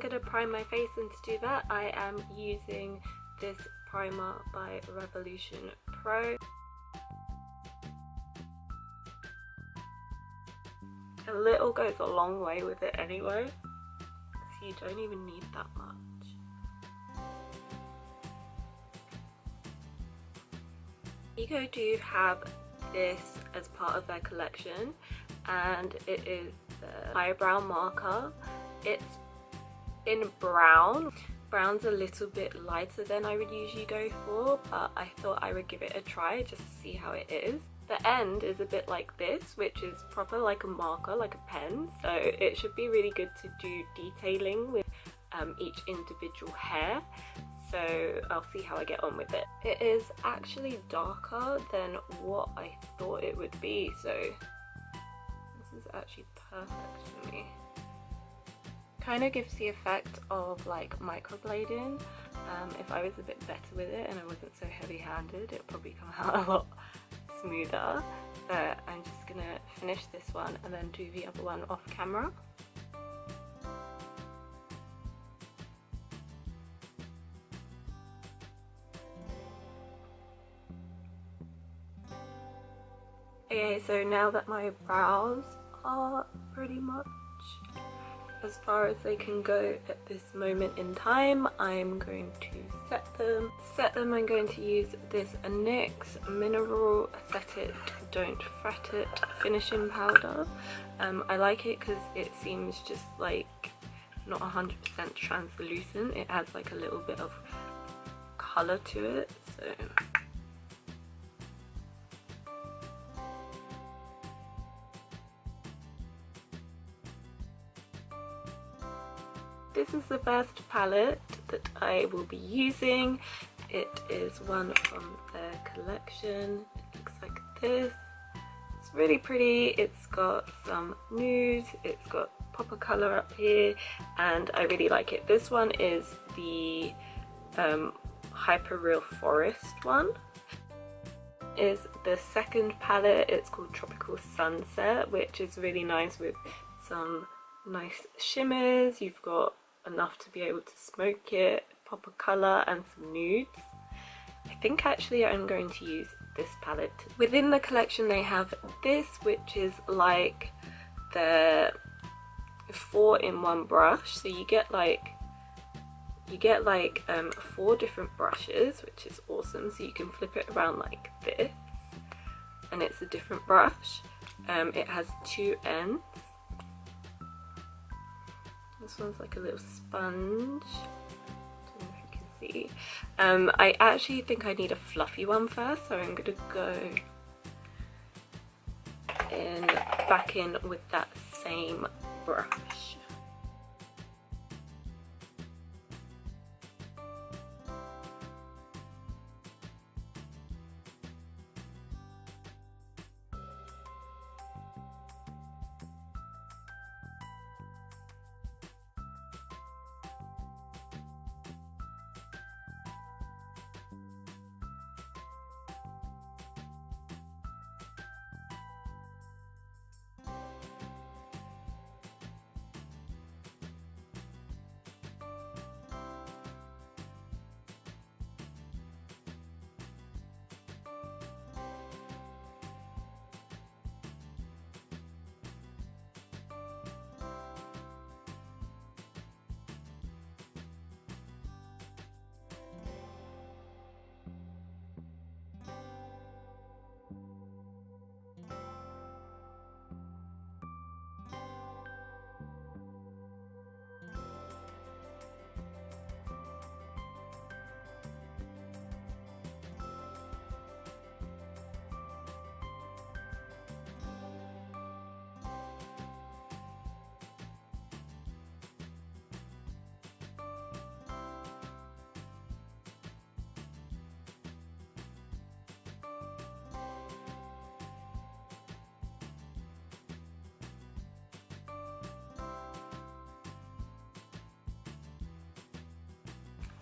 going to prime my face, and to do that I am using this primer by Revolution Pro. A little goes a long way with it anyway, so you don't even need that much. Kiko do have this as part of their collection, and it is the eyebrow marker. It's in brown. Brown's a little bit lighter than I would usually go for, but I thought I would give it a try just to see how it is. The end is a bit like this, which is proper like a marker, like a pen, so it should be really good to do detailing with each individual hair. So I'll see how I get on with it. It is actually darker than what I thought it would be, so this is actually perfect for me. Kind of gives the effect of like microblading. If I was a bit better with it and I wasn't so heavy-handed, it'd probably come out a lot smoother. But I'm just gonna finish this one and then do the other one off camera. Okay, so now that my brows are pretty much as far as they can go at this moment in time, I'm going to set them. I'm going to use this NYX Mineral Set It, Don't Fret It finishing powder. I like it because it seems just like not 100% translucent. It has like a little bit of colour to it, so this is the first palette that I will be using. It is one from their collection. It looks like this. It's really pretty. It's got some nude, it's got pop of colour up here, and I really like it. This one is the Hyper Real Forest one. Is the second palette. It's called Tropical Sunset, which is really nice with some nice shimmers. You've got enough to be able to smoke it, pop of colour and some nudes. I think actually I'm going to use this palette. Within the collection they have this, which is like the 4-in-1 brush, so you get like 4 different brushes, which is awesome. So you can flip it around like this and it's a different brush. It has 2 ends. This one's like a little sponge. I don't know if you can see. I actually think I need a fluffy one first, so I'm gonna go back in with that same brush.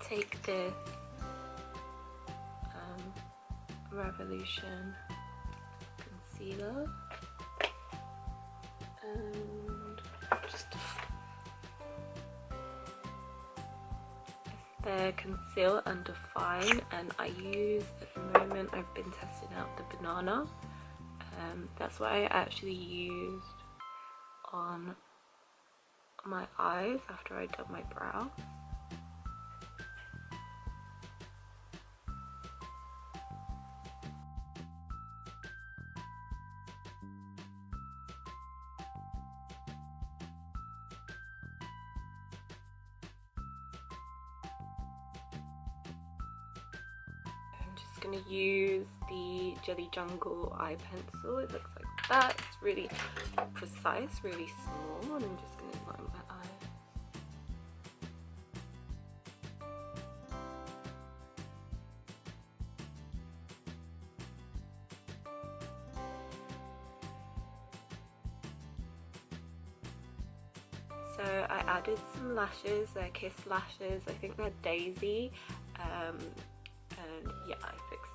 Take this Revolution concealer and just their Conceal and Define, and I use, at the moment, I've been testing out the banana. That's what I actually used on my eyes after I done my brow. Going to use the Jelly Jungle eye pencil. It looks like that. It's really precise, really small, and I'm just going to line my eyes. So I added some lashes. They're Kiss lashes. I think they're Daisy. And yeah, I fixed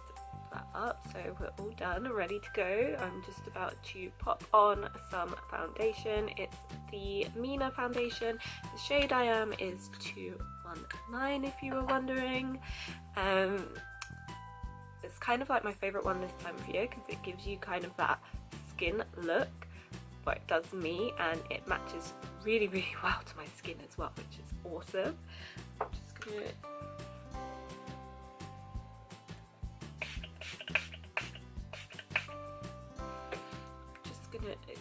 that up, so we're all done and ready to go. I'm just about to pop on some foundation. It's the Mina Foundation. The shade I am is 219, if you were wondering. It's kind of like my favourite one this time of year because it gives you kind of that skin look, but it does me, and it matches really, really well to my skin as well, which is awesome. I'm just gonna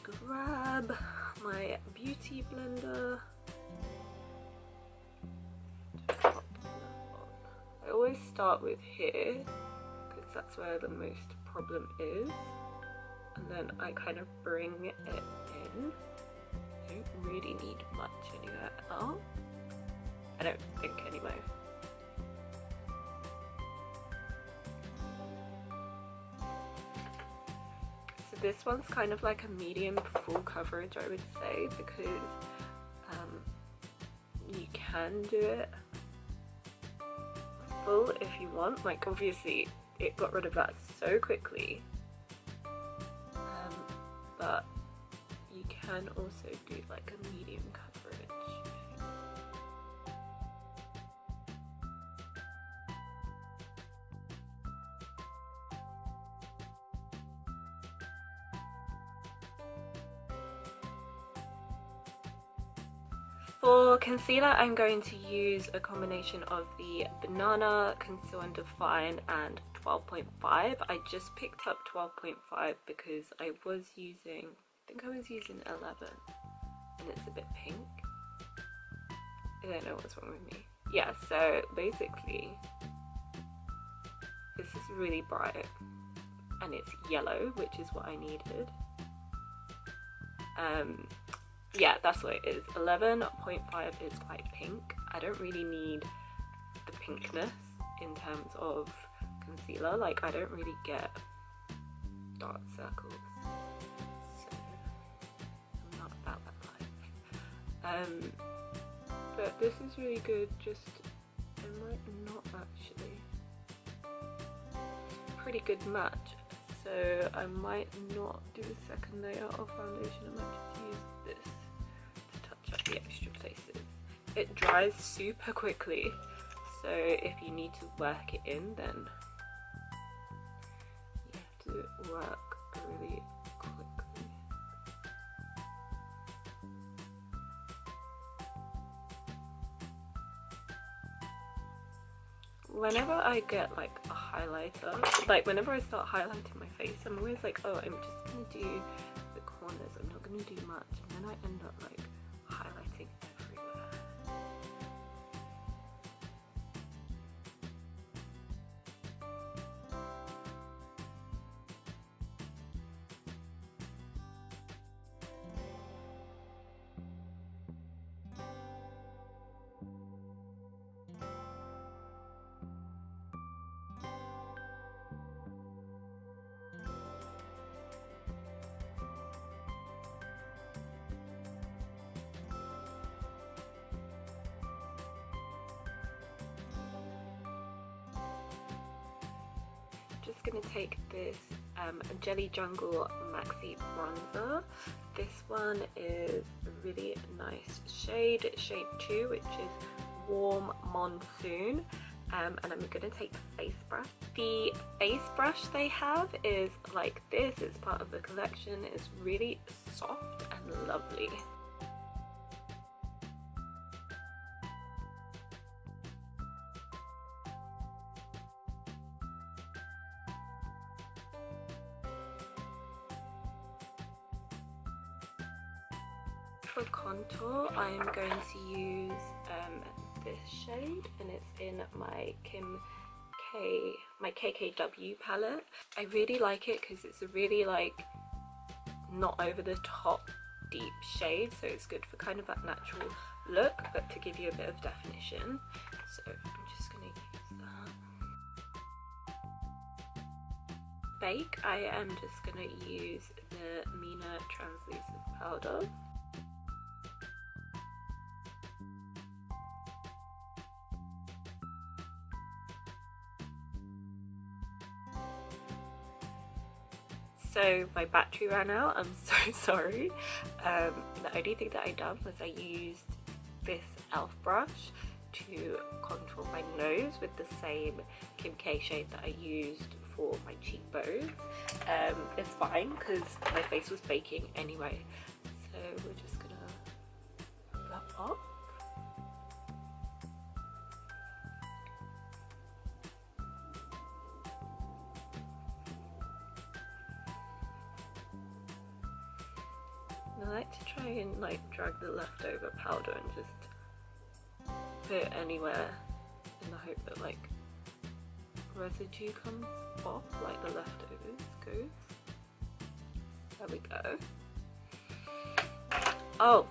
grab my beauty blender. I always start with here because that's where the most problem is, and then I kind of bring it in. I don't really need much anywhere else. I don't think anyway. This one's kind of like a medium full coverage, I would say, because you can do it full if you want. Like, obviously it got rid of that so quickly, but you can also do like a medium coverage. For concealer, I'm going to use a combination of the Banana, Conceal and Define, and 12.5. I just picked up 12.5 because I think I was using 11, and it's a bit pink. I don't know what's wrong with me. Yeah, so basically, this is really bright, and it's yellow, which is what I needed. Yeah, that's what it is. 11.5 is quite pink. I don't really need the pinkness in terms of concealer. Like, I don't really get dark circles, so I'm not about that life. But this is really good. Just, I might not actually. Pretty good match. So I might not do a second layer of foundation. I might just use this to touch up the extra places. It dries super quickly, so if you need to work it in, then you have to work really quickly. Whenever I get like a highlighter, like whenever I start highlighting my face, I'm always like, oh, I'm just gonna do the corners, I'm not gonna do much, and then I end up like highlighting everywhere. Just gonna take this Jelly Jungle Maxi Bronzer. This one is a really nice shade, shade 2, which is Warm Monsoon. And I'm going to take the face brush. The face brush they have is like this. It's part of the collection. It's really soft and lovely. For contour, I'm going to use this shade, and it's in my KKW palette. I really like it because it's a really like not over the top deep shade, so it's good for kind of that natural look but to give you a bit of definition. So I'm just going to use that. Bake, I am just going to use the Mina translucent powder. So my battery ran out, I'm so sorry. The only thing that I done was I used this e.l.f. brush to contour my nose with the same Kim K shade that I used for my cheekbones. It's fine because my face was baking anyway. So we're just gonna blot up. I like to try and like drag the leftover powder and just put it anywhere in the hope that like residue comes off, like the leftovers goes. There we go. Oh,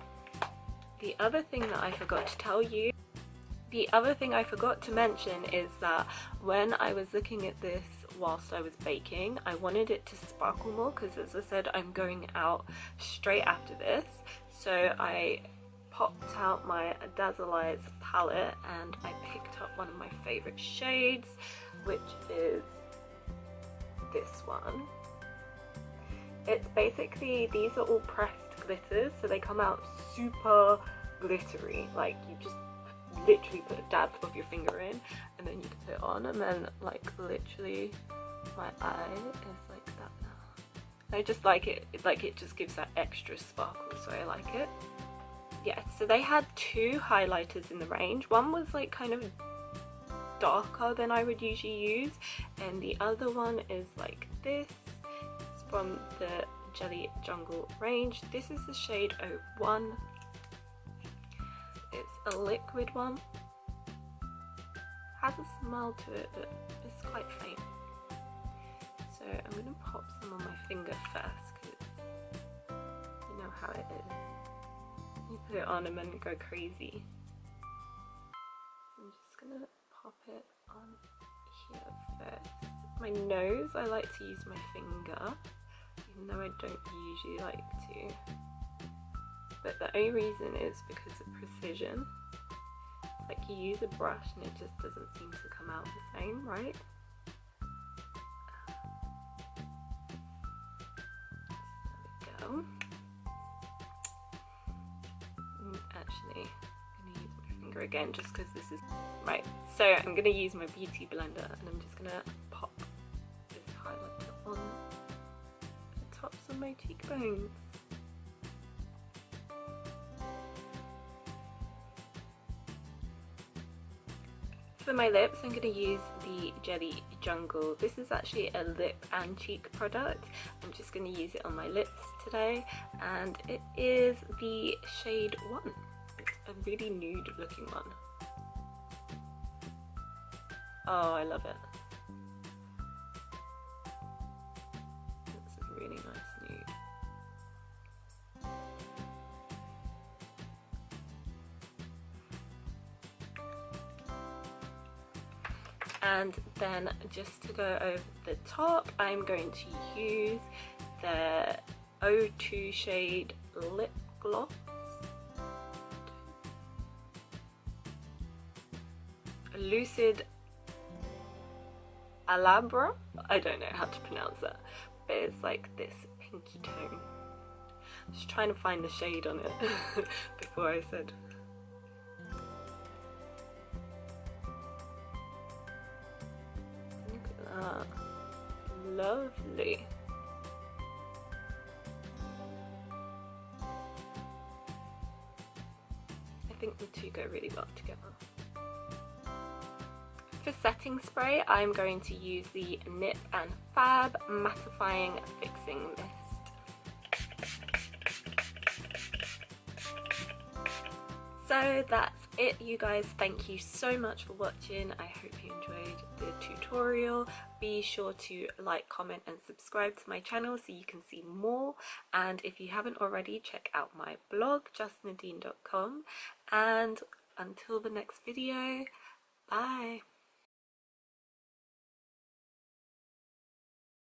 the other thing that I forgot to tell you, the other thing I forgot to mention is that when I was looking at this whilst I was baking, I wanted it to sparkle more because, as I said, I'm going out straight after this. So I popped out my Dazzle Eyes palette and I picked up one of my favourite shades, which is this one. It's basically, these are all pressed glitters, so they come out super glittery, like you just literally put a dab of your finger in and then you can put it on, and then like literally my eye is like that now. I just like it, like it just gives that extra sparkle, so I like it. Yeah, so they had two highlighters in the range. One was like kind of darker than I would usually use, and the other one is like this. It's from the Jelly Jungle range. This is the shade 01. It's a liquid one. Has a smell to it, but it's quite faint. So I'm going to pop some on my finger first because you know how it is. You put it on and then go crazy. So I'm just going to pop it on here first. My nose, I like to use my finger, even though I don't usually like to. But the only reason is because of precision. It's like you use a brush and it just doesn't seem to come out the same, right? So there we go. Actually, I'm going to use my finger again just because this is... Right, so I'm going to use my beauty blender and I'm just going to pop this highlighter on the tops of my cheekbones. For my lips, I'm going to use the Jelly Jungle. This is actually a lip and cheek product. I'm just going to use it on my lips today, and it is the shade 1. It's a really nude looking one. Oh, I love it. It's a really nice nude. And then just to go over the top, I'm going to use the 02 shade lip gloss. Lucid Alabra. I don't know how to pronounce that, but it's like this pinky tone. Just trying to find the shade on it before I said. lovely. I think the two go really well together. For setting spray, I'm going to use the Nip and Fab Mattifying Fixing Mist. So that's it, you guys. Thank you so much for watching. I hope you enjoyed the tutorial. Be sure to like, comment and subscribe to my channel so you can see more, and if you haven't already, check out my blog justnadiene.com, and until the next video, bye.